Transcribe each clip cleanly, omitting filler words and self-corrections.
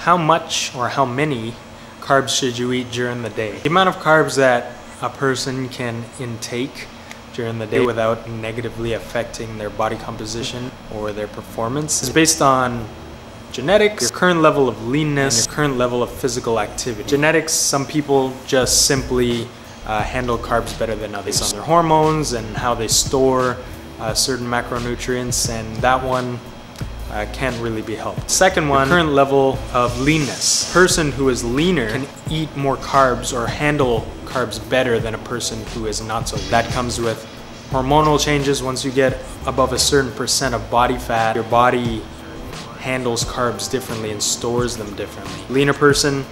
How much or how many carbs should you eat during the day? The amount of carbs that a person can intake during the day without negatively affecting their body composition or their performance is based on genetics, your current level of leanness, and your current level of physical activity. Genetics, some people just simply handle carbs better than others based on their hormones and how they store certain macronutrients, and that one can't really be helped. Second one, current level of leanness. A person who is leaner can eat more carbs or handle carbs better than a person who is not so lean. That comes with hormonal changes. Once you get above a certain percent of body fat, your body handles carbs differently and stores them differently. Leaner person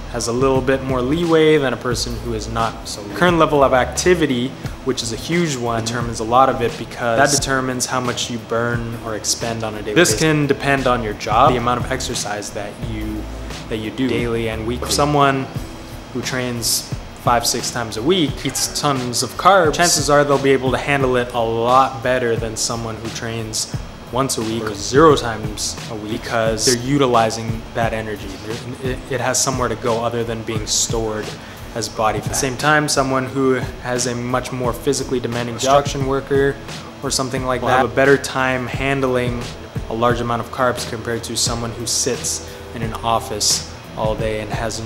has a little bit more leeway than a person who is not so lean. Current level of activity, which is a huge one, determines a lot of it because that determines how much you burn or expend on a daily basis. This can depend on your job, the amount of exercise that you do daily and weekly. If someone who trains 5-6 times a week eats tons of carbs, chances are they'll be able to handle it a lot better than someone who trains once a week or 0 times a week, because they're utilizing that energy. It has somewhere to go other than being stored as body fat. At the same time, someone who has a much more physically demanding construction worker or something like that will have a better time handling a large amount of carbs compared to someone who sits in an office all day and has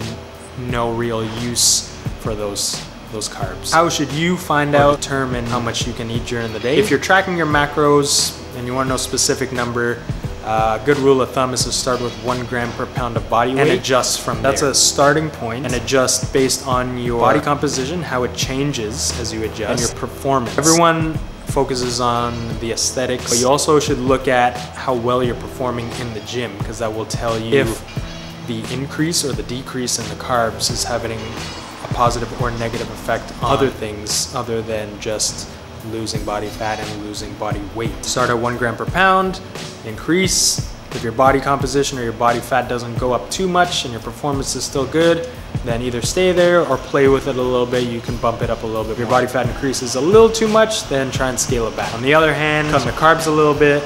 no real use for those carbs. How should you find out, determine how much you can eat during the day? If you're tracking your macros and you want to know a specific number, a good rule of thumb is to start with 1 gram per pound of body weight and adjust from there. That's a starting point, and adjust based on your body composition, how it changes as you adjust, and your performance. Everyone focuses on the aesthetics, but you also should look at how well you're performing in the gym, because that will tell you if the increase or the decrease in the carbs is having a positive or negative effect on other things other than just losing body fat and losing body weight. Start at 1 gram per pound, increase. If your body composition or your body fat doesn't go up too much and your performance is still good, then either stay there or play with it a little bit. You can bump it up a little bit. If your body fat increases a little too much, then try and scale it back. On the other hand, cut the carbs a little bit,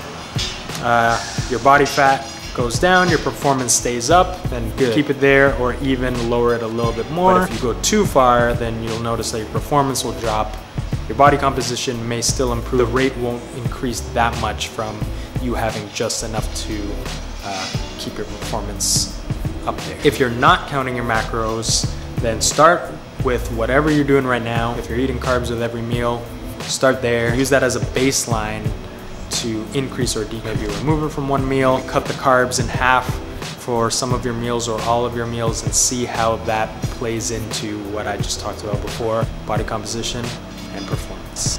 your body fat goes down, your performance stays up, then good. Keep it there or even lower it a little bit more. But if you go too far, then you'll notice that your performance will drop. Your body composition may still improve. The rate won't increase that much from you having just enough to keep your performance up there. If you're not counting your macros, then start with whatever you're doing right now. If you're eating carbs with every meal, start there. Use that as a baseline to increase or decrease. Maybe remove it from one meal, cut the carbs in half for some of your meals or all of your meals, and see how that plays into what I just talked about before, body composition and performance.